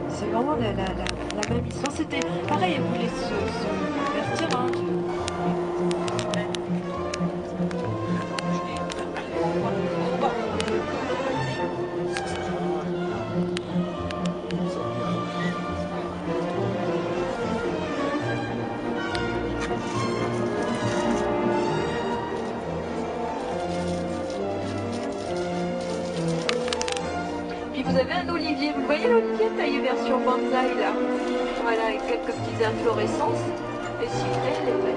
C'est vraiment la même histoire. C'était pareil, elle voulait se divertir. Hein. un olivier. Vous voyez l'olivier taillé version bonsaï là? Voilà, avec quelques petites inflorescences. Les cyprès, les palais.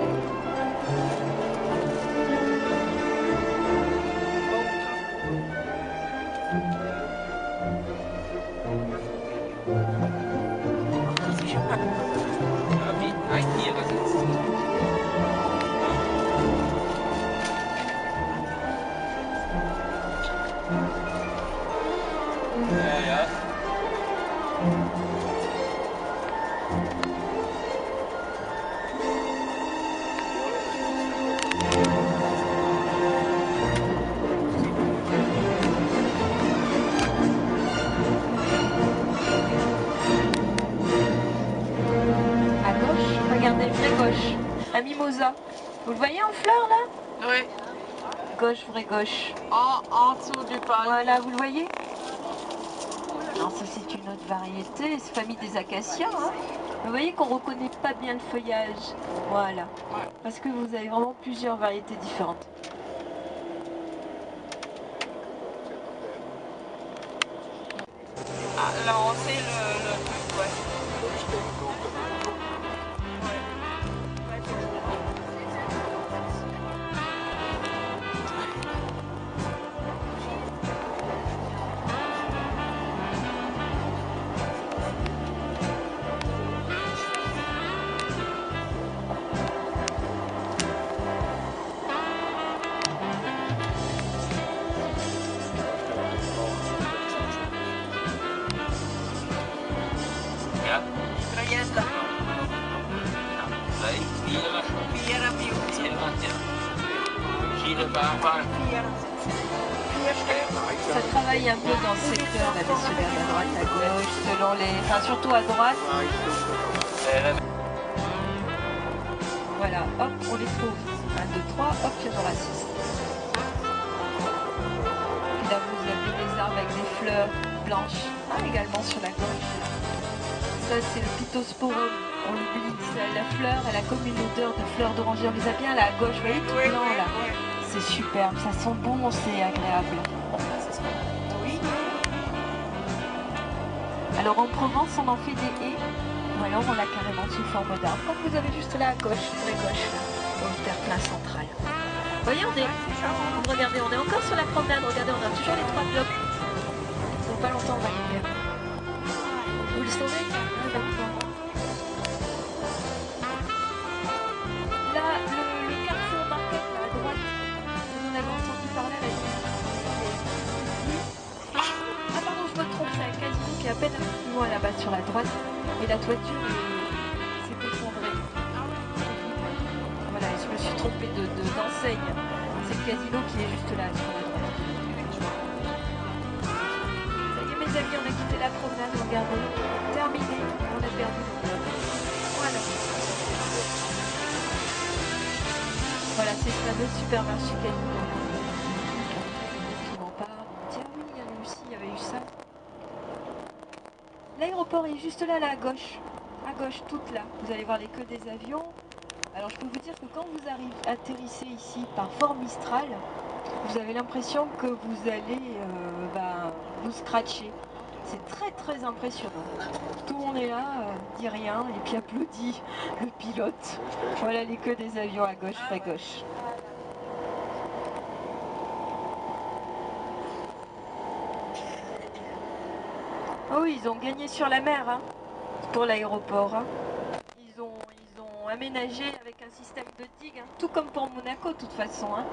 Regardez, vraie gauche. Un mimosa. Vous le voyez en fleurs là? Oui. Gauche, vraie gauche. En dessous du panier. Voilà, vous le voyez? Non, ça c'est une autre variété, c'est famille des acacias. Hein. Vous voyez qu'on ne reconnaît pas bien le feuillage. Voilà. Parce que vous avez vraiment plusieurs variétés différentes. Ah, là, on sait le truc, ouais. Ça travaille un peu dans le secteur, là, messieurs, à droite, à gauche, selon les... Enfin, surtout à droite. Voilà, hop, on les trouve. 1, 2, 3, hop, il y en aura 6. Puis là, vous avez des arbres avec des fleurs blanches, également sur la gauche. Ça, c'est le Pittosporum. On l'oublie, la fleur, elle a comme une odeur de fleurs d'oranger. On les a bien là à gauche, vous voyez, tout blanc là. C'est superbe, ça sent bon, c'est agréable. Oui. Alors en Provence, on en fait des haies, ou alors on l'a carrément sous forme d'arbre, comme vous avez juste là à gauche, très gauche, au terre-plein central. Vous voyez, regardez, on est encore sur la promenade, regardez, on a toujours les 3 blocs. Dans pas longtemps, on va y faire. Vous le saurez? Là, le Carrefour Market, là, à droite, vous en avez entendu parler à la télévision. Ah pardon, je me trompe, c'est un casino qui est à peine un peu plus loin là-bas sur la droite. Et la toiture s'est effondrée. Voilà, je me suis trompée d'enseigne. C'est le casino qui est juste là sur la droite. Ça y est mes amis, on a quitté la promenade, regardez. Terminé, on a perdu le bloc. Voilà. Voilà, c'est ce fameux supermarché casino. Tiens, oui, il y avait aussi, il y avait eu ça. L'aéroport est juste là, à gauche, toute là. Vous allez voir les queues des avions. Alors je peux vous dire que quand vous atterrissez ici par Fort Mistral, vous avez l'impression que vous allez vous scratcher. C'est très très impressionnant. Tout le monde est là, dit rien et puis applaudit le pilote. Voilà les queues des avions à gauche, à gauche. Oh oui, ils ont gagné sur la mer hein, pour l'aéroport. Hein. Ils ont aménagé avec un système de digue, hein, tout comme pour Monaco de toute façon. Hein.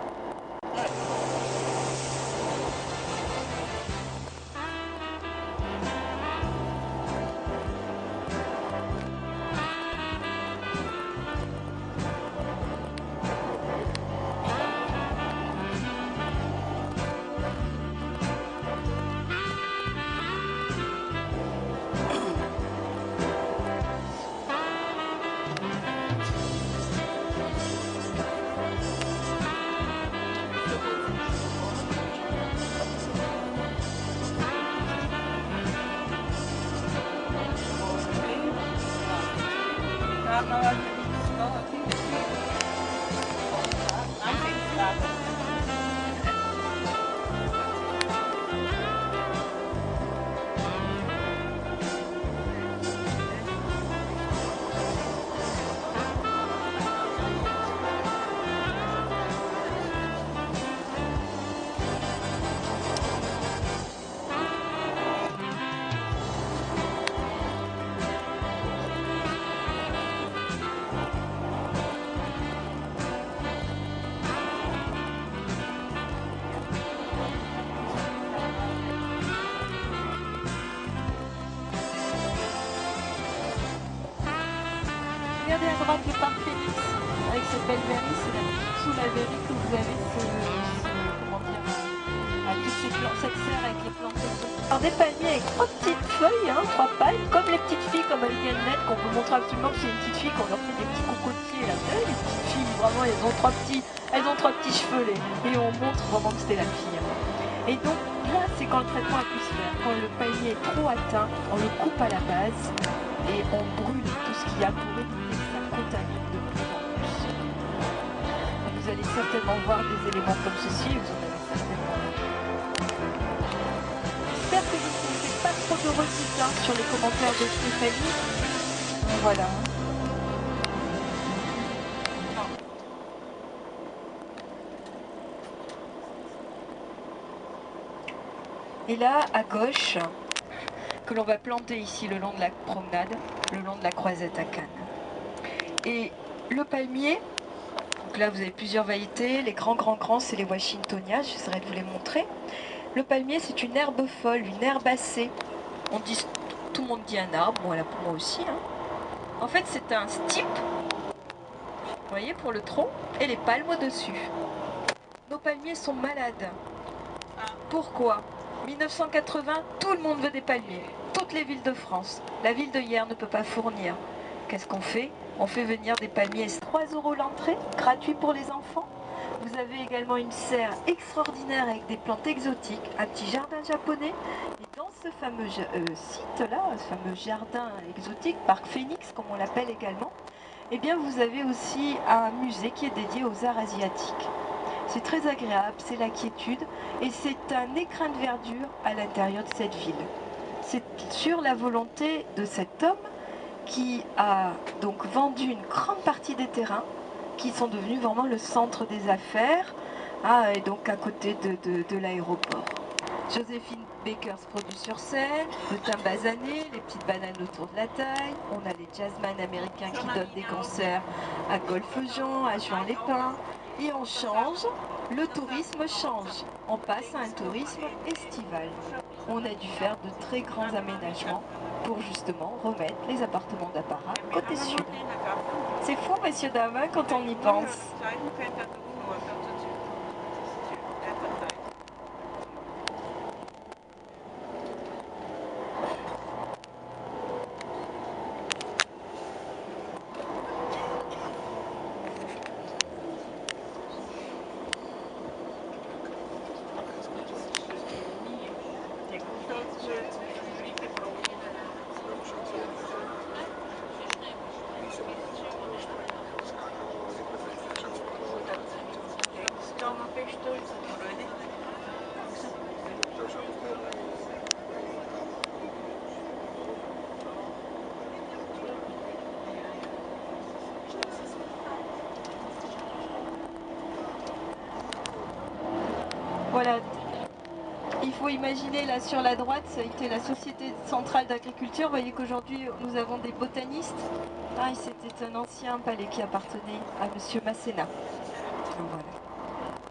belle verrie, c'est sous la verrie que vous avez comment dire, cette serre avec les plantes. Alors des palmiers avec 3 petites feuilles, hein, 3 palmes, comme les petites filles, comme elles viennent d'être, qu'on peut montrer absolument que c'est une petite fille, qu'on leur fait des petits cocotiers là. Vous savez, les petites filles, vraiment, elles ont 3 petits cheveux, et on montre vraiment que c'était la fille. Et donc là, c'est quand le traitement a pu se faire. Quand le palmier est trop atteint, on le coupe à la base et on brûle tout ce qu'il y a pour éviter que ça contamine de plus en plus. Vous allez certainement voir des éléments comme ceci, vous en avez certainement. J'espère que vous ne faites pas trop de redites sur les commentaires de Stéphanie. Voilà. Et là, à gauche, que l'on va planter ici le long de la promenade, le long de la croisette à Cannes. Et le palmier, donc là vous avez plusieurs variétés, les grands, c'est les Washingtonia, j'essaierai de vous les montrer. Le palmier, c'est une herbe folle, une herbacée. Tout le monde dit un arbre, voilà pour moi aussi. Hein. En fait, c'est un stipe, vous voyez, pour le tronc, et les palmes au-dessus. Nos palmiers sont malades. Pourquoi ? 1980, tout le monde veut des palmiers. Toutes les villes de France. La ville de Hyères ne peut pas fournir. Qu'est-ce qu'on fait? On fait venir des palmiers. 3 € l'entrée, gratuit pour les enfants. Vous avez également une serre extraordinaire avec des plantes exotiques, un petit jardin japonais. Et dans ce fameux site-là, ce fameux jardin exotique, Parc Phoenix, comme on l'appelle également, eh bien vous avez aussi un musée qui est dédié aux arts asiatiques. C'est très agréable, c'est la quiétude et c'est un écrin de verdure à l'intérieur de cette ville. C'est sur la volonté de cet homme qui a donc vendu une grande partie des terrains qui sont devenus vraiment le centre des affaires et donc à côté de l'aéroport. Joséphine Baker se produit sur scène, le thym basané, les petites bananes autour de la taille, on a les jazzman américains qui donnent des concerts à Golfe-Jean, à Juan-les-Pins. Et on change, le tourisme change. On passe à un tourisme estival. On a dû faire de très grands aménagements pour justement remettre les appartements d'apparat côté sud. C'est fou, messieurs, dames, hein, quand on y pense. Voilà, il faut imaginer là sur la droite, ça a été la Société centrale d'agriculture. Vous voyez qu'aujourd'hui nous avons des botanistes. Ah, c'était un ancien palais qui appartenait à Monsieur Masséna. Voilà.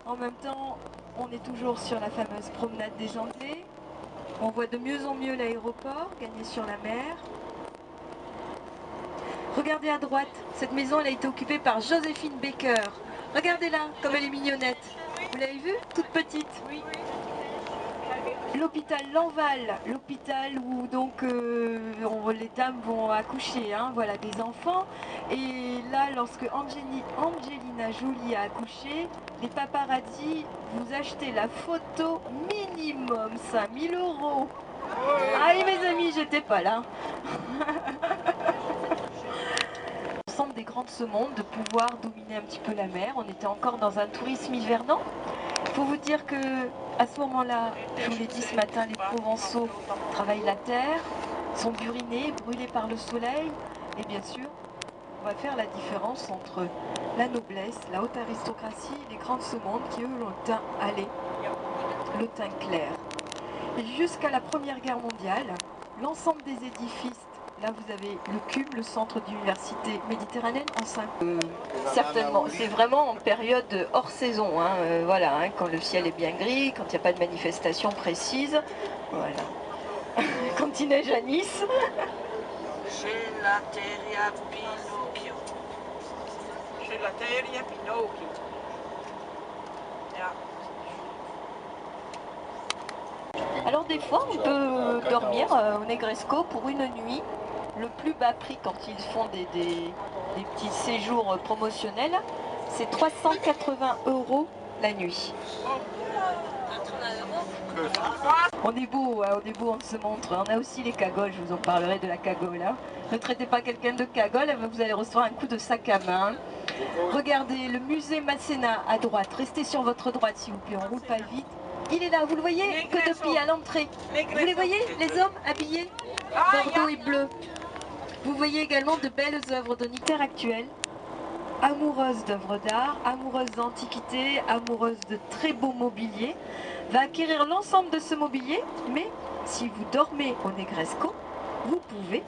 En même temps, on est toujours sur la fameuse promenade des Anglais. On voit de mieux en mieux l'aéroport gagné sur la mer. Regardez à droite, cette maison elle a été occupée par Joséphine Baker. Regardez-la, comme elle est mignonnette. Vous l'avez vue? Toute petite. Oui. L'hôpital Lanval, l'hôpital où donc les dames vont accoucher, hein, voilà, des enfants. Et là, lorsque Angelina Jolie a accouché, les paparazzi, vous achetez la photo minimum 5000 €. Ah oui, mes amis, j'étais pas là. L'ensemble des grands de ce monde, de pouvoir dominer un petit peu la mer. On était encore dans un tourisme hivernant. Il faut vous dire que à ce moment-là, je vous l'ai dit ce matin, les Provençaux travaillent la terre, sont burinés, brûlés par le soleil. Et bien sûr, on va faire la différence entre la noblesse, la haute aristocratie, les grands de ce monde qui, eux, ont le teint allé, le teint clair. Et jusqu'à la Première Guerre mondiale, l'ensemble des édifices, là vous avez le CUM, le centre d'université méditerranéenne, en 5 certainement, c'est vraiment en période hors saison, hein, voilà, hein, quand le ciel est bien gris, quand il n'y a pas de manifestation précise, voilà. Quand il neige à Nice. Gelateria Pinocchio. relateer je Pinocchio. Ja. Alors des fois, on peut dormir au Negresco pour une nuit. Le plus bas prix quand ils font des petits séjours promotionnels, c'est 380 € la nuit. On est beau, hein, on est beau, on se montre. On a aussi les cagoles, je vous en parlerai de la cagole. Hein. Ne traitez pas quelqu'un de cagole, vous allez recevoir un coup de sac à main. Regardez le musée Masséna à droite. Restez sur votre droite s'il vous plaît, on roule pas vite. Il est là, vous le voyez, que de filles à l'entrée. Vous les voyez, les hommes habillés bordeaux et bleu. Vous voyez également de belles œuvres de Nicter actuelles, amoureuses d'œuvres d'art, amoureuses d'antiquité, amoureuses de très beau mobilier, va acquérir l'ensemble de ce mobilier, mais si vous dormez au Negresco, vous pouvez,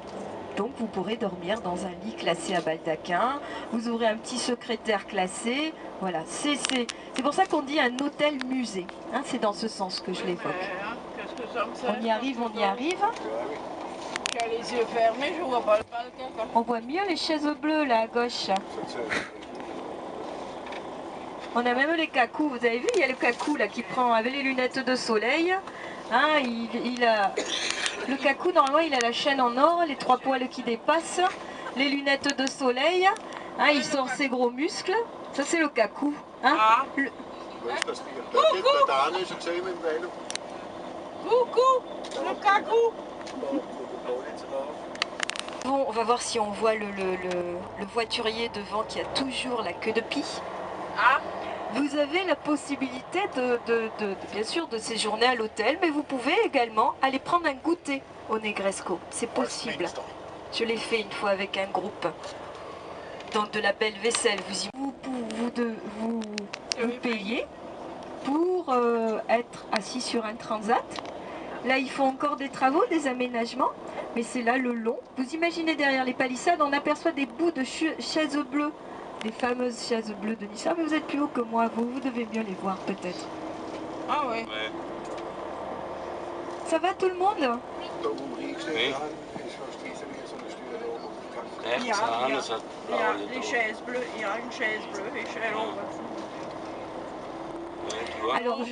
donc vous pourrez dormir dans un lit classé à baldaquin, vous aurez un petit secrétaire classé, voilà, c'est pour ça qu'on dit un hôtel musée, hein, c'est dans ce sens que je l'évoque. On y arrive, on y arrive. J'ai les yeux fermés, je vois pas le balcon. On voit mieux les chaises bleues là à gauche. On a même les cacous, vous avez vu, il y a le cacou là qui prend avec les lunettes de soleil. Hein, il a le cacou, normalement il a la chaîne en or, les 3 poils qui dépassent, les lunettes de soleil. Hein, il sort ses gros muscles. Ça c'est le cacou. Hein. Coucou, le cacou. Bon, on va voir si on voit le voiturier devant qui a toujours la queue de pie. Ah. Vous avez la possibilité bien sûr de séjourner à l'hôtel, mais vous pouvez également aller prendre un goûter au Negresco. C'est possible. Je l'ai fait une fois avec un groupe. Dans de la belle vaisselle. Vous payez pour être assis sur un transat. Là, ils font encore des travaux, des aménagements, mais c'est là le long. Vous imaginez derrière les palissades, on aperçoit des bouts de chaises bleues, les fameuses chaises bleues de Nice. Ah, mais vous êtes plus haut que moi, vous devez mieux les voir peut-être. Ah oui. Ça va tout le monde? Oui. Il y a les chaises bleues, il y a une chaise bleue et chez Alors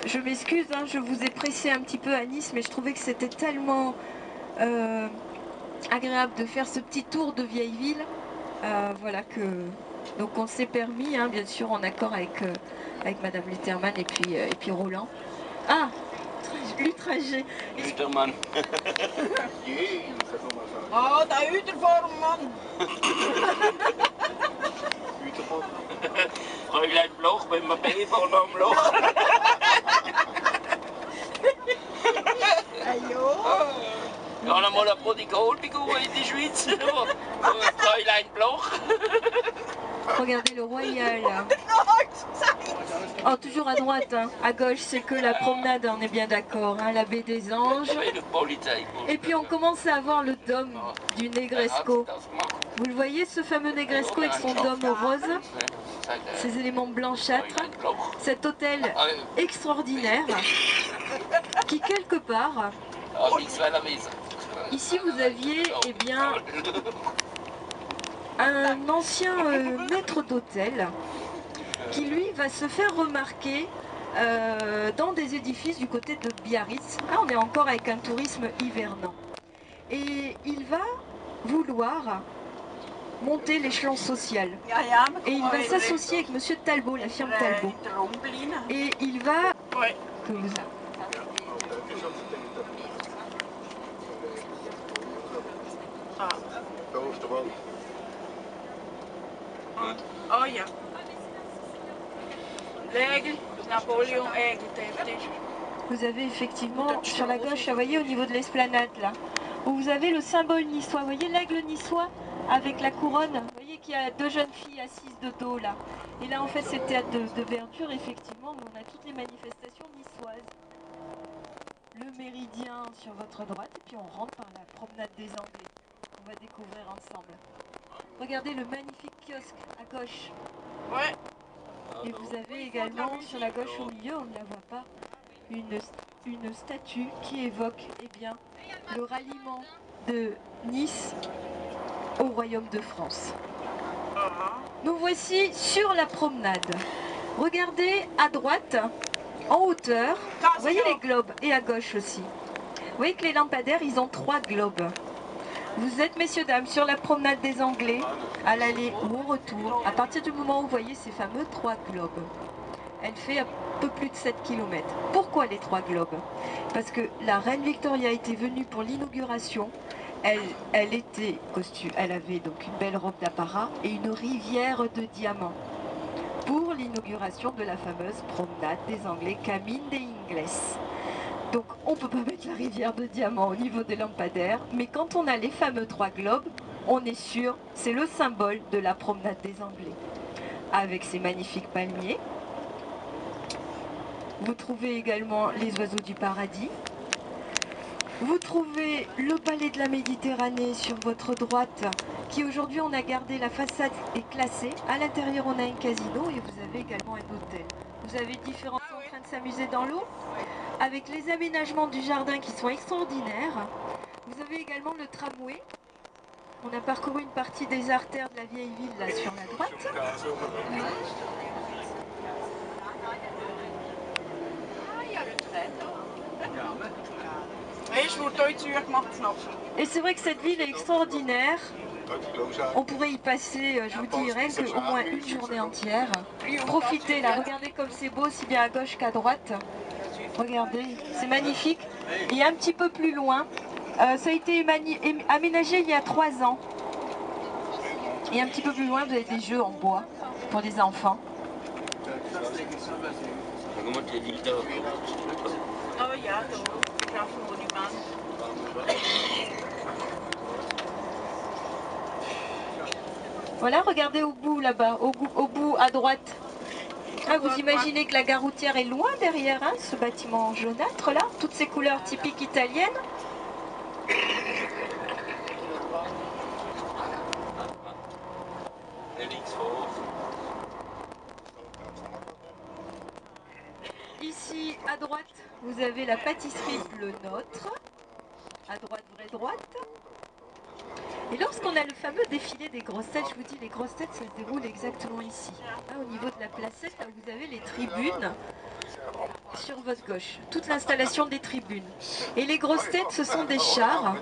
je m'excuse, hein, je vous ai pressé un petit peu à Nice, mais je trouvais que c'était tellement agréable de faire ce petit tour de vieille ville. Voilà que donc on s'est permis, hein, bien sûr en accord avec Madame Lutherman et puis Roland. Ah, Lutrager. Lutherman. Oh, t'as eu de vorm, man. Fräulein Bloch, wenn wir B vorne am Loch. Ayo. Wir haben einmal eine Prodigalfigur in der Schweiz. Fräulein Bloch. Regardez le Royal. Oh, toujours à droite, hein. À gauche c'est que la promenade, on est bien d'accord, hein, la baie des Anges. Et puis on commence à avoir le dôme du Negresco. Vous le voyez, ce fameux Negresco avec son dôme rose, ces éléments blanchâtres, cet hôtel extraordinaire qui quelque part, ici vous aviez eh bien, un ancien maître d'hôtel qui lui va se faire remarquer dans des édifices du côté de Biarritz. Là on est encore avec un tourisme hivernant. Et il va vouloir monter l'échelon social. Et il va s'associer avec Monsieur Talbot, la firme Talbot. Et il va... Que vous Oh ja. L'aigle, Napoléon aigle, Vous avez effectivement sur la gauche, vous voyez au niveau de l'esplanade là, où vous avez le symbole niçois, vous voyez l'aigle niçois avec la couronne, vous voyez qu'il y a 2 jeunes filles assises de dos là. Et là en fait c'est le théâtre de verdure effectivement, où on a toutes les manifestations niçoises. Le méridien sur votre droite et puis on rentre par la promenade des Anglais. On va découvrir ensemble. Regardez le magnifique kiosque à gauche. Ouais. Et vous avez également sur la gauche au milieu, on ne la voit pas, une statue qui évoque eh bien, le ralliement de Nice au Royaume de France. Nous voici sur la promenade. Regardez à droite, en hauteur, vous voyez les globes, et à gauche aussi. Vous voyez que les lampadaires, ils ont 3 globes. Vous êtes, messieurs, dames, sur la promenade des Anglais, à l'aller ou au retour, à partir du moment où vous voyez ces fameux 3 globes. Elle fait un peu plus de 7 km. Pourquoi les 3 globes? Parce que la reine Victoria était venue pour l'inauguration. Elle était costume, elle avait donc une belle robe d'apparat et une rivière de diamants pour l'inauguration de la fameuse promenade des Anglais, Camine des Ingles. Donc on ne peut pas mettre la rivière de diamants au niveau des lampadaires, mais quand on a les fameux 3 globes, on est sûr, c'est le symbole de la promenade des Anglais. Avec ces magnifiques palmiers. Vous trouvez également les oiseaux du paradis. Vous trouvez le palais de la Méditerranée sur votre droite, qui aujourd'hui on a gardé, la façade est classée. À l'intérieur on a un casino et vous avez également un hôtel. Vous avez différents en train de s'amuser dans l'eau, avec les aménagements du jardin qui sont extraordinaires. Vous avez également le tramway. On a parcouru une partie des artères de la vieille ville là sur la droite. Et c'est vrai que cette ville est extraordinaire. On pourrait y passer, je vous dirais, au moins une journée entière. Profitez là, regardez comme c'est beau, aussi bien à gauche qu'à droite. Regardez, c'est magnifique. Et un petit peu plus loin, ça a été aménagé il y a 3 ans. Et un petit peu plus loin, vous avez des jeux en bois pour les enfants. Voilà, regardez au bout là-bas, au bout à droite. Ah, vous imaginez que la gare routière est loin derrière, hein, ce bâtiment jaunâtre là, toutes ces couleurs typiques italiennes. Ici, à droite, vous avez la pâtisserie Bleu Nôtre. À droite, vraie droite. Et lorsqu'on a le fameux défilé des grosses têtes, je vous dis, les grosses têtes, ça se déroule exactement ici. Là, au niveau de la placette, là, vous avez les tribunes sur votre gauche. Toute l'installation des tribunes. Et les grosses têtes, ce sont des chars.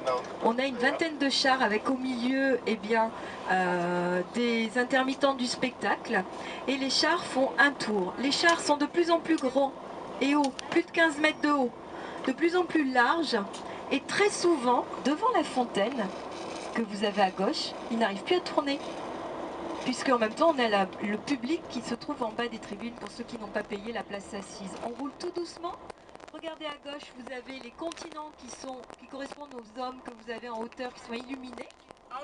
On a une vingtaine de chars avec au milieu, eh bien, des intermittents du spectacle. Et les chars font un tour. Les chars sont de plus en plus gros et hauts, plus de 15 mètres de haut, de plus en plus larges. Et très souvent, devant la fontaine que vous avez à gauche, il n'arrive plus à tourner. Puisque en même temps, on a le public qui se trouve en bas des tribunes pour ceux qui n'ont pas payé la place assise. On roule tout doucement. Regardez à gauche, vous avez les continents qui correspondent aux hommes que vous avez en hauteur, qui sont illuminés. À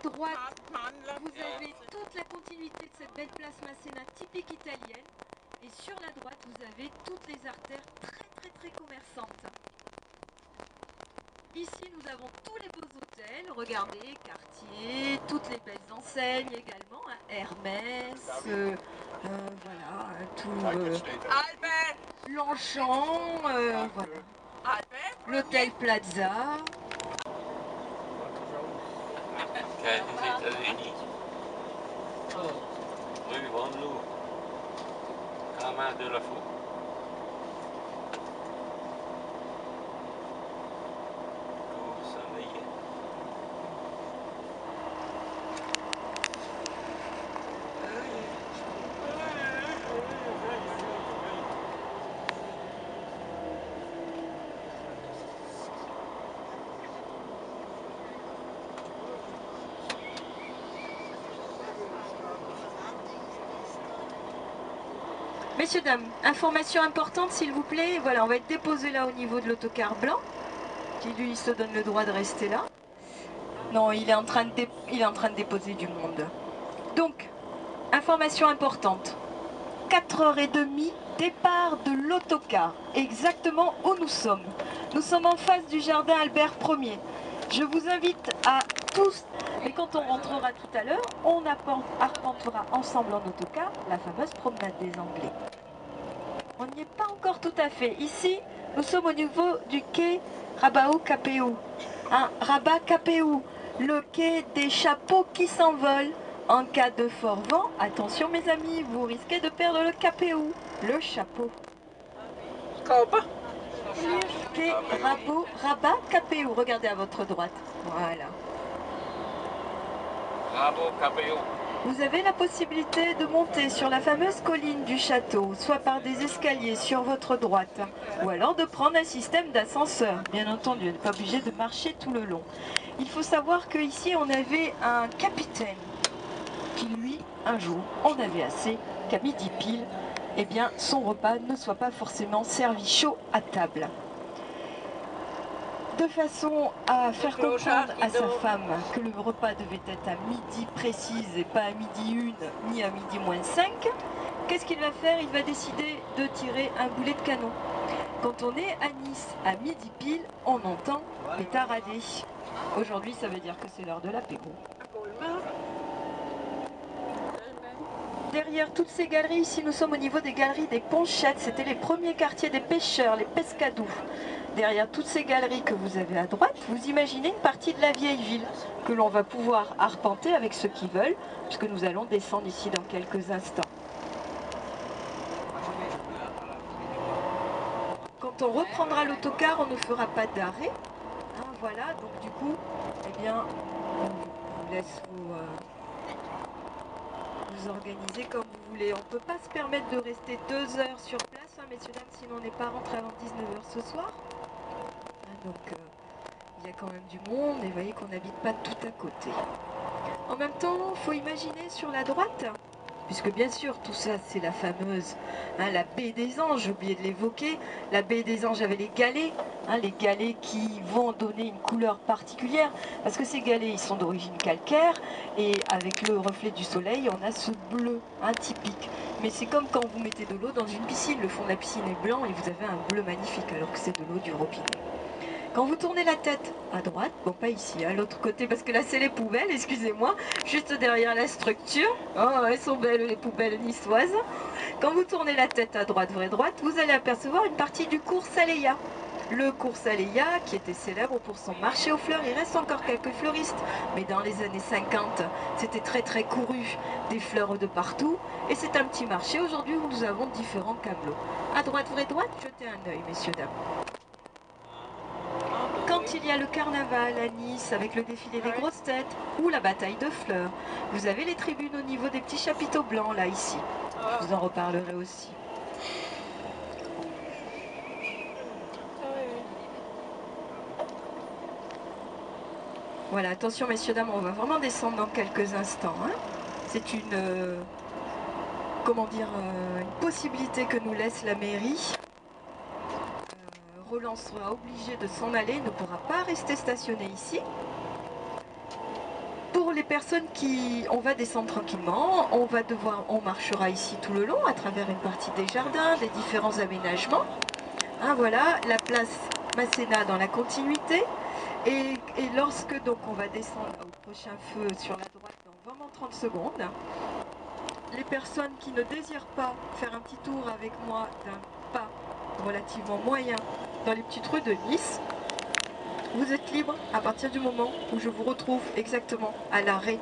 droite, vous avez toute la continuité de cette belle place Masséna typique italienne. Et sur la droite, vous avez toutes les artères très commerçantes. Ici, nous avons tous les beaux hôtels. Regardez, Cartier, toutes les belles enseignes également. Hein, Hermès, voilà, tout. Longchamp, voilà. L'hôtel Plaza. Rue Vanloo, Camin de la Fou. Messieurs, dames, information importante s'il vous plaît. Voilà, on va être déposé là au niveau de l'autocar blanc, qui lui se donne le droit de rester là. Non, il est en train de déposer du monde. Donc, information importante. 4h30, départ de l'autocar, exactement où nous sommes. Nous sommes en face du jardin Albert Ier. Je vous invite à tous, et quand on rentrera tout à l'heure, on arpentera ensemble en autocar la fameuse promenade des Anglais. On n'y est pas encore tout à fait. Ici, nous sommes au niveau du quai Rabault-Capéou. Rabat-Capéou, le quai des chapeaux qui s'envolent En cas de fort vent, attention mes amis, vous risquez de perdre le KPU, le chapeau. Rabat, KPU, regardez à votre droite. Voilà. Bravo, KPU. Vous avez la possibilité de monter sur la fameuse colline du château, soit par des escaliers sur votre droite, ou alors de prendre un système d'ascenseur. Bien entendu, vous n'êtes pas obligé de marcher tout le long. Il faut savoir qu'ici, on avait un capitaine qui, lui, un jour, en avait assez qu'à midi pile, eh bien, son repas ne soit pas forcément servi chaud à table. De façon à faire comprendre à sa femme que le repas devait être à midi précise et pas à midi 1 ni à midi moins 5, qu'est-ce qu'il va faire? Il va décider de tirer un boulet de canon. Quand on est à Nice à midi pile, on entend pétarader. Aujourd'hui, ça veut dire que c'est l'heure de l'apéro. Derrière toutes ces galeries, ici nous sommes au niveau des galeries des Ponchettes, c'était les premiers quartiers des pêcheurs, les pescadous. Derrière toutes ces galeries que vous avez à droite, vous imaginez une partie de la vieille ville que l'on va pouvoir arpenter avec ceux qui veulent, puisque nous allons descendre ici dans quelques instants. Quand on reprendra l'autocar, on ne fera pas d'arrêt. Hein, voilà, donc du coup, eh bien, on vous laisse vous organiser comme vous voulez. On ne peut pas se permettre de rester 2 heures sur place, hein, messieurs, dames, sinon on n'est pas rentré avant 19 h ce soir. Donc il y a quand même du monde et vous voyez qu'on n'habite pas tout à côté. En même temps, il faut imaginer sur la droite, puisque bien sûr tout ça c'est la fameuse, hein, la baie des Anges, j'ai oublié de l'évoquer, la baie des Anges avec les galets, hein, les galets qui vont donner une couleur particulière, parce que ces galets ils sont d'origine calcaire et avec le reflet du soleil on a ce bleu, hein, typique. Mais c'est comme quand vous mettez de l'eau dans une piscine, le fond de la piscine est blanc et vous avez un bleu magnifique alors que c'est de l'eau du robinet. Quand vous tournez la tête à droite, bon pas ici, à l'autre côté, parce que là c'est les poubelles, excusez-moi, juste derrière la structure, oh elles sont belles les poubelles niçoises. Quand vous tournez la tête à droite, vraie droite, vous allez apercevoir une partie du cours Saléya. Le cours Saléya, qui était célèbre pour son marché aux fleurs, il reste encore quelques fleuristes, mais dans les années 50, c'était très très couru, des fleurs de partout, et c'est un petit marché aujourd'hui où nous avons différents camelots. À droite, vraie droite, jetez un œil, messieurs, dames. Quand il y a le carnaval à Nice avec le défilé des grosses têtes ou la bataille de fleurs, vous avez les tribunes au niveau des petits chapiteaux blancs là ici. Je vous en reparlerai aussi. Voilà, attention messieurs, dames, on va vraiment descendre dans quelques instants. Hein. C'est une, comment dire, une possibilité que nous laisse la mairie. Roland sera obligé de s'en aller, ne pourra pas rester stationné ici. Pour les personnes qui... On va descendre tranquillement, on marchera ici tout le long à travers une partie des jardins, des différents aménagements. Hein, voilà, la place Masséna dans la continuité. Et lorsque donc on va descendre au prochain feu sur la droite dans vraiment 30 secondes, les personnes qui ne désirent pas faire un petit tour avec moi d'un pas relativement moyen dans les petites rues de Nice, vous êtes libre à partir du moment où je vous retrouve exactement à l'arrêt,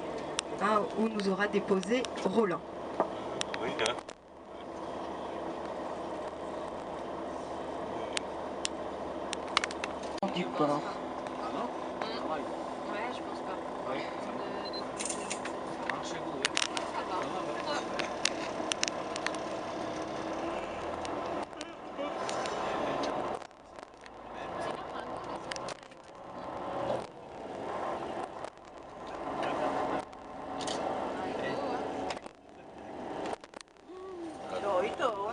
hein, où nous aura déposé Roland. Oui, hein. Du port. Ouais, je pense pas. Oui.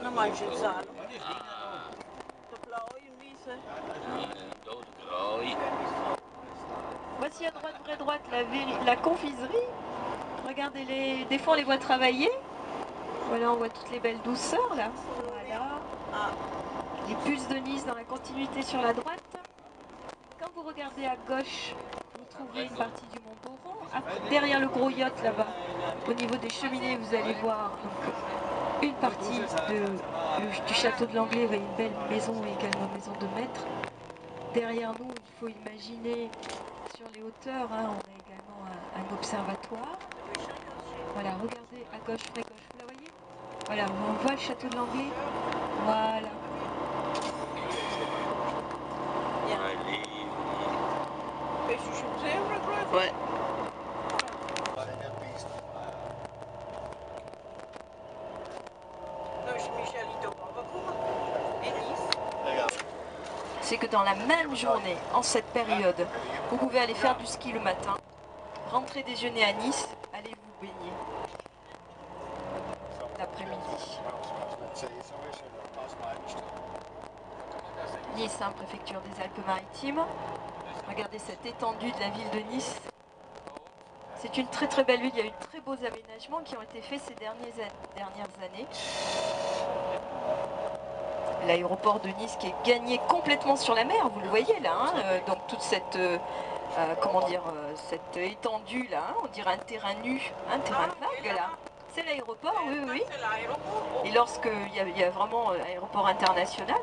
Non mangi il sale. Voici à droite, vraie droite, la confiserie. Regardez, des fois on les voit travailler. Voilà, on voit toutes les belles douceurs là. Voilà. Les puces de Nice dans la continuité sur la droite. Quand vous regardez à gauche, vous trouverez une partie du Mont Boron. Derrière le gros yacht là-bas, au niveau des cheminées, vous allez voir donc, une partie du château de l'Anglais. Vous voyez une belle maison, également maison de maître. Derrière nous, il faut imaginer sur les hauteurs, hein, on a également un observatoire. Voilà, regardez à gauche, très gauche, vous la voyez? Voilà, on voit le château de Langlais. Voilà. Weet je zo'n zeeuwelijk geloof Ouais. Nou is Michel niet op gekomen. In Nice. C'est que dans la même journée, en cette période, vous pouvez aller faire du ski le matin, rentrer déjeuner à Nice, allez vous baigner l'après-midi. Nice, hein, préfecture des Alpes-Maritimes. Regardez cette étendue de la ville de Nice. C'est une très très belle ville, il y a eu de très beaux aménagements qui ont été faits ces dernières années. L'aéroport de Nice qui est gagné complètement sur la mer, vous le voyez là, hein, donc toute cette, comment dire, cette étendue là, hein, on dirait un terrain nu, un terrain vague là. C'est l'aéroport, oui, oui, oui. C'est l'aéroport. Et lorsqu'il y a vraiment l'aéroport international,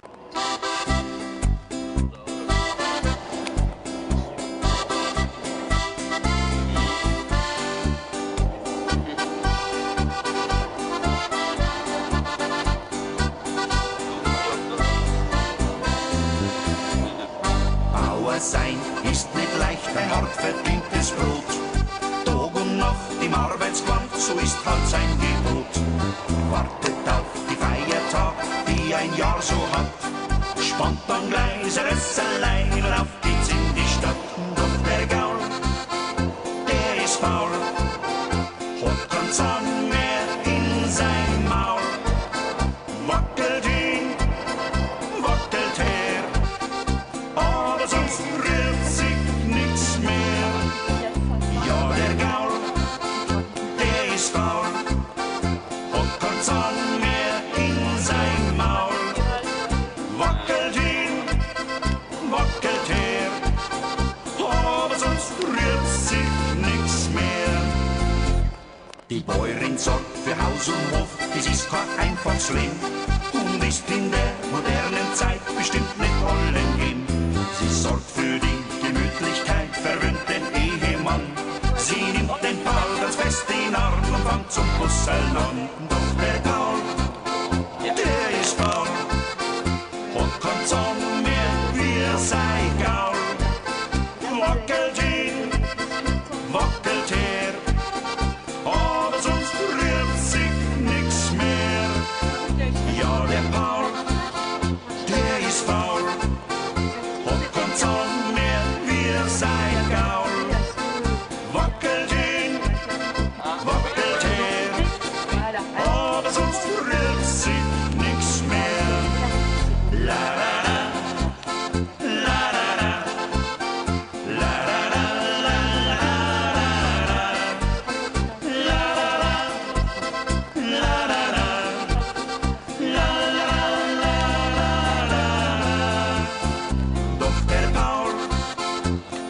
Sein ist nicht leicht, ein hart verdientes Brot. Tag und Nacht im Arbeitsquant, so ist halt sein Gebot. Wartet auf die Feiertag, die ein Jahr so hat. Spannt dann gleich sein Rösselein und auf geht's in die Stadt. Doch der Gaul, der ist faul, hat keinen Zahn mehr in sein Maul. Wackelt hin, wackelt her, aber sonst rührt sich nichts mehr. Ja, der Gaul, der ist faul, hat keinen Zahn mehr in sein Maul. Wackelt hin, wackelt her, aber sonst rührt sich nichts mehr. Die Bäuerin sorgt für Haus und Hof, das ist kein einfaches Leben und ist in der modernen Zeit bestimmt nicht allen geben. Sie sorgt für die Gemütlichkeit, verwöhnt den Ehemann. Sie nimmt den Paul ganz fest in den Arm und fängt zum Kusseln an. Doch der Gaul, der ist faul, hat keinen Zahn mehr wie sein Gaul. Wackelt hin, wackelt her, aber sonst rührt sich nichts mehr. Ja, der Paul, der ist faul, hat keinen Zahn mehr wie sein Gaul. Wackelt hin, wackelt her, voilà. aber sonst rührt sich nichts mehr. La la la, la la la, la la la, la la la, la la la. Doch der Paul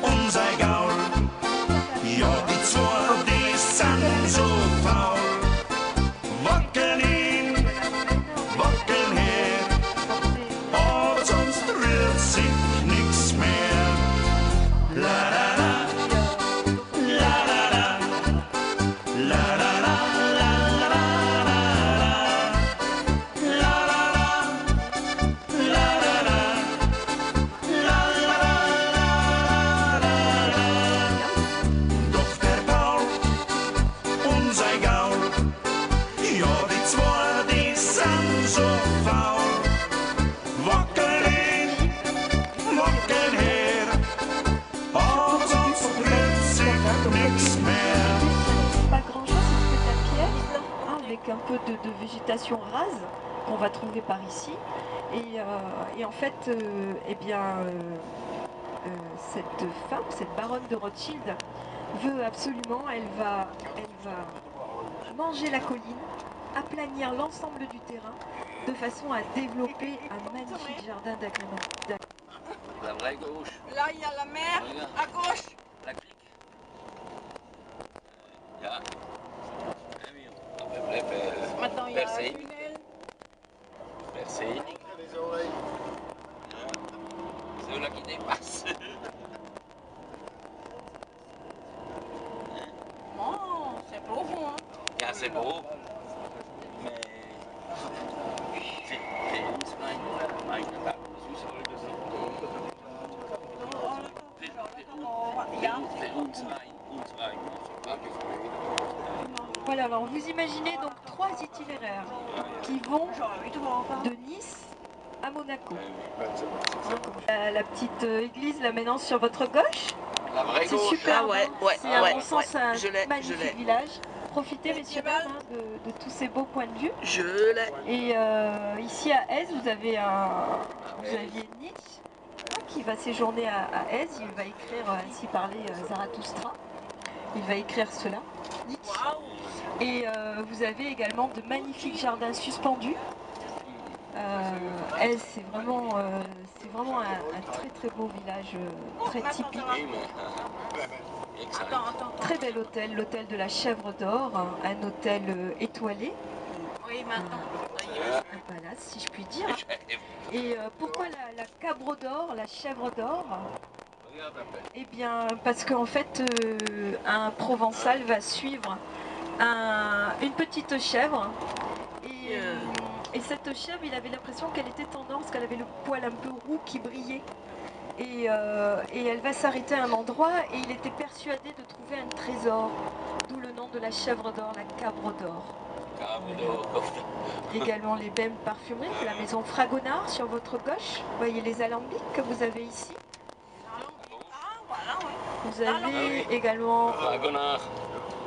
und sein Gaul, ja die zwei, die sind so faul. Wackeln hin, wackeln her, aber sonst rührt sich nichts mehr. La la la, la la la, la la la, la la la, la la la, la la la, la la la. Doch der Paul und sein Gaul, ja die zwei, die sind so faul. Wackeln hin, wackeln her, aber sonst rührt sich nichts mehr. pas grand chose, c'est la pièce, hein, avec un peu de végétation rase qu'on va trouver par ici. Et en fait, eh bien, cette femme, cette baronne de Rothschild, veut absolument, elle va manger la colline, aplanir l'ensemble du terrain, de façon à développer un magnifique jardin d'agrément. La vraie gauche. Là, il y a la mer, à gauche. La clique. Ja. Très bien. À peu près Maintenant, il y a un percé. tunnel. Percé. C'est là qui dépasse. Oh, c'est profond, hein. Ja, Für uns mein Tag. Für uns rein. Voilà, alors vous imaginez donc 3 itinéraires qui vont de Nice à Monaco. La petite église là maintenant sur votre gauche, La vraie c'est gauche. super. Ah ouais, ouais, C'est à ouais, mon sens un je l'ai. magnifique village. Profitez messieurs dames de tous ces beaux points de vue. Je l'ai. Et ici à Aise, vous aviez Nietzsche qui va séjourner à Aise. Il va écrire Ainsi parlait Zarathustra. Il va écrire cela, Nietzsche. Et vous avez également de magnifiques jardins suspendus. Aise, c'est vraiment un très très beau village, très typique. Très bel hôtel, l'hôtel de la Chèvre d'Or, un hôtel étoilé. Oui, maintenant. Un palace, si je puis dire. Et pourquoi la Cabre d'Or, la Chèvre d'Or? Eh bien, parce qu'en fait, un Provençal va suivre une petite chèvre. Et cette chèvre, il avait l'impression qu'elle était tendance, qu'elle avait le poil un peu roux qui brillait. Et elle va s'arrêter à un endroit et il était persuadé de trouver un trésor. D'où le nom de la Chèvre d'Or, la Cabre d'Or. Également les mêmes parfumeries de la maison Fragonard sur votre gauche. Vous voyez les alambics que vous avez ici. Vous avez également,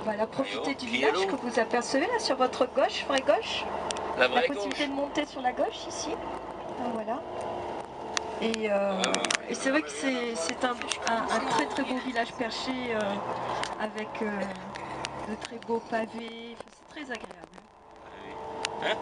voilà, profitez du village que vous apercevez là sur votre gauche, vraie gauche. La La vraie possibilité gauche. de monter sur la gauche ici. Ah, voilà. Et c'est vrai que c'est un très très beau village perché avec de très beaux pavés. C'est très agréable. Hein?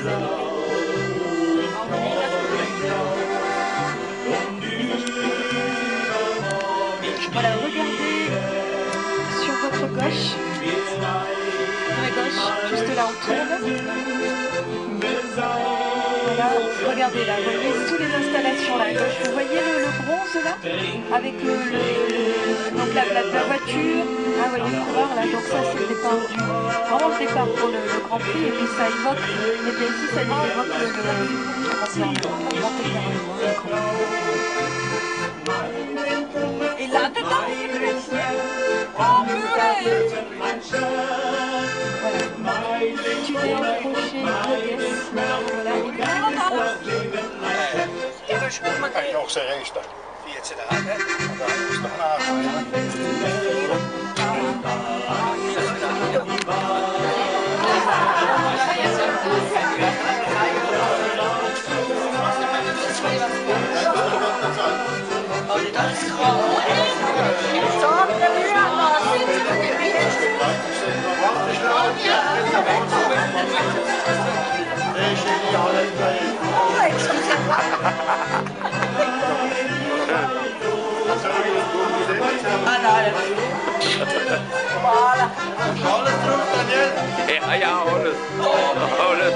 Voilà, regardez sur votre gauche. À gauche, juste là, on tourne. Voilà, regardez là, vous voyez toutes les installations là à gauche. Vous voyez le bronze là, avec donc la voiture. Ah, vous voyez le coureur là, donc ça c'est le départ vraiment le départ pour le Grand Prix. Et puis ça évoque, les PSI, ça évoque le Et là-dedans, il pleut ici. Oh purée! tunnel, crochet, Rodez. Voilà, Kan je nog zeggen, is dat? Via het zitten aan, hè? Dat is nog Alles terug, Daniel? Ja, alles. Alles.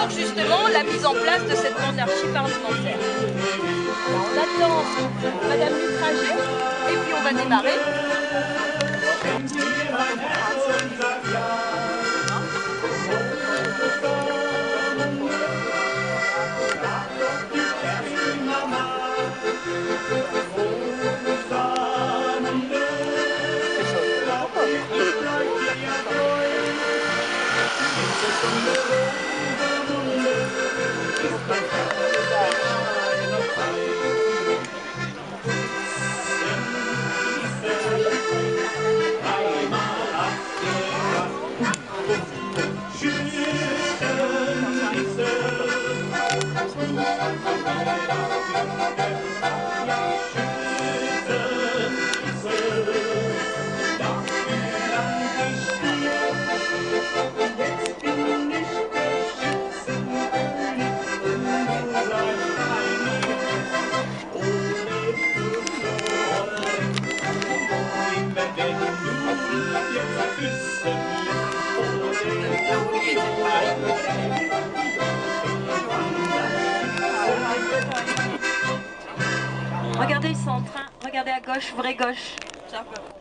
Justement la mise en place de cette monarchie parlementaire. On attend Madame Lutrager et puis on va démarrer. Regardez, ils sont en train, regardez à gauche, vraie gauche.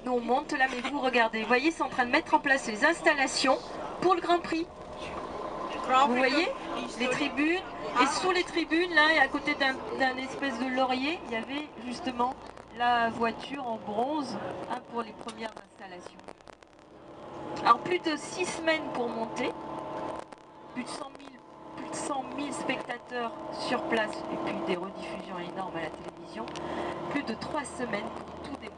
Nous on monte là, mais vous regardez, vous voyez, ils sont en train de mettre en place les installations pour le Grand Prix. Vous voyez les tribunes, et sous les tribunes, là, et à côté d'un espèce de laurier, il y avait justement la voiture en bronze pour les premières installations. Alors plus de 6 semaines pour monter, plus de 100 000 spectateurs sur place, et puis des rediffusions énormes à la télévision, plus de 3 semaines pour tout démonter.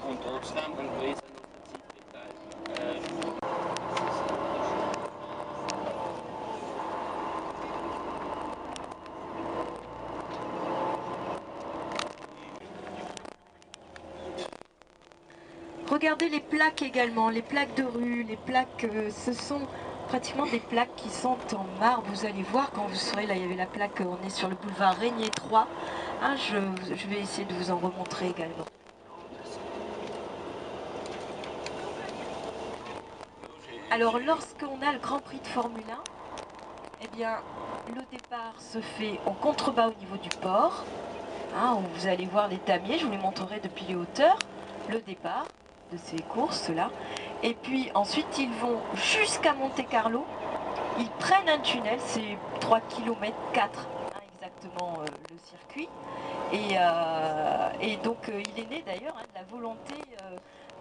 Unter Obstnamen gewesen Regardez les plaques également, les plaques de rue, les plaques, ce sont pratiquement des plaques qui sont en marbre. Vous allez voir quand vous serez là, il y avait la plaque, on est sur le boulevard Régnier 3. Hein, je vais essayer de vous en remontrer également. Alors lorsqu'on a le Grand Prix de Formule 1, eh bien le départ se fait en contrebas au niveau du port, hein, où vous allez voir les damiers, je vous les montrerai depuis les hauteurs, le départ de ces courses-là. Et puis ensuite ils vont jusqu'à Monte-Carlo, ils prennent un tunnel, c'est 3 km 4 exactement le circuit. Et donc il est né d'ailleurs de la volonté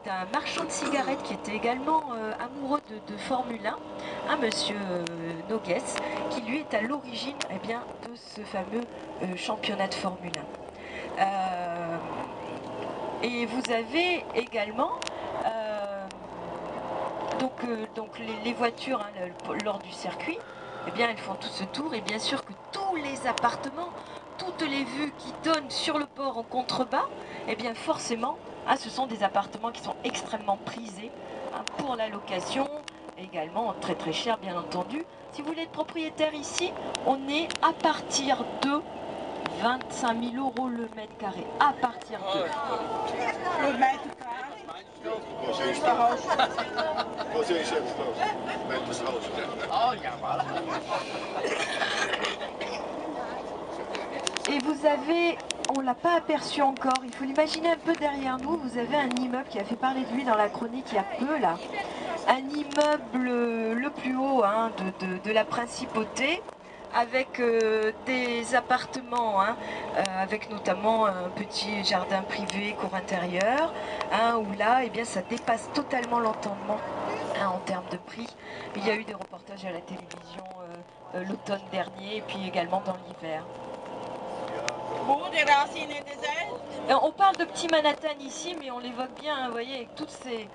d'un marchand de cigarettes qui était également amoureux de Formule 1, monsieur Nogues, qui lui est à l'origine de ce fameux championnat de Formule 1. Et vous avez également donc les voitures lors du circuit, eh bien elles font tout ce tour, et bien sûr que tous les appartements, toutes les vues qui donnent sur le port en contrebas, eh bien forcément, ce sont des appartements qui sont extrêmement prisés pour la location, également très très cher bien entendu. Si vous voulez être propriétaire ici, on est à partir de 25 000 € le mètre carré, à partir de... Le mètre carré. Et vous avez, on ne l'a pas aperçu encore, il faut l'imaginer un peu derrière nous, vous avez un immeuble qui a fait parler de lui dans la chronique il y a peu là. Un immeuble le plus haut de la principauté, avec des appartements, avec notamment un petit jardin privé, cour intérieure, où là, eh bien, ça dépasse totalement l'entendement en termes de prix. Il y a eu des reportages à la télévision l'automne dernier, et puis également dans l'hiver. On parle de petit Manhattan ici, mais on l'évoque bien, vous voyez, avec toutes ces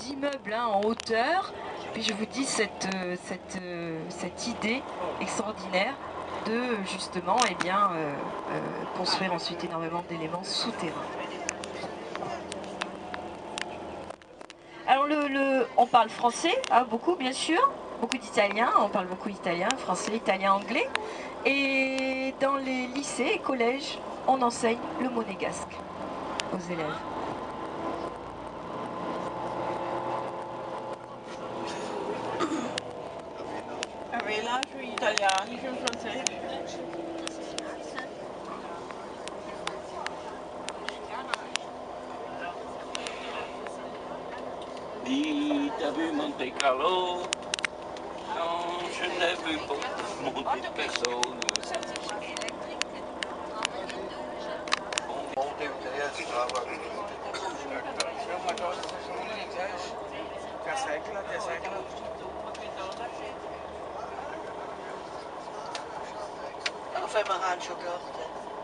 immeubles en hauteur. Puis je vous dis cette idée extraordinaire de justement construire ensuite énormément d'éléments souterrains. Alors on parle français, beaucoup bien sûr, beaucoup d'italien, on parle beaucoup italien, français, italien, anglais. Et dans les lycées et collèges, on enseigne le monégasque aux élèves. favela sui italiani, sui francesi. Dis, t'as vu Monte Carlo? Non, je n'ai vu pas monter personne. Of hij maar aan chocolade.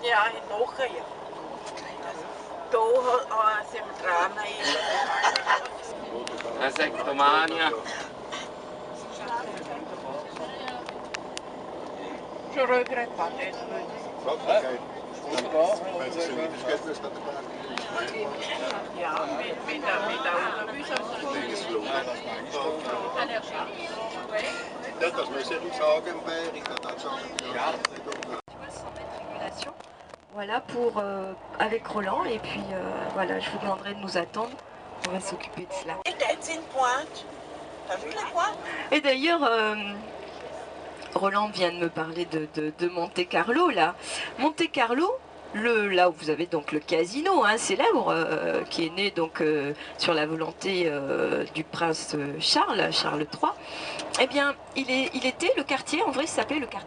Ja, in nog ja. Daar zijn we dran. La sectomania. Je regrette pas d'être venu. Ja, met de autobus Dat was mijn zeggen, ik had dat zo. Ja, Sans mettre régulation. Voilà pour avec Roland et puis voilà, je vous demanderai de nous attendre. On va s'occuper de cela. Et tête, c'est une pointe. T'as vu la pointe? Et d'ailleurs, Roland vient de me parler de Monte Carlo là. Monte Carlo, là où vous avez donc le casino célèbre qui est né donc sur la volonté du prince Charles III. Eh bien, il était le quartier, en vrai, il s'appelait le quartier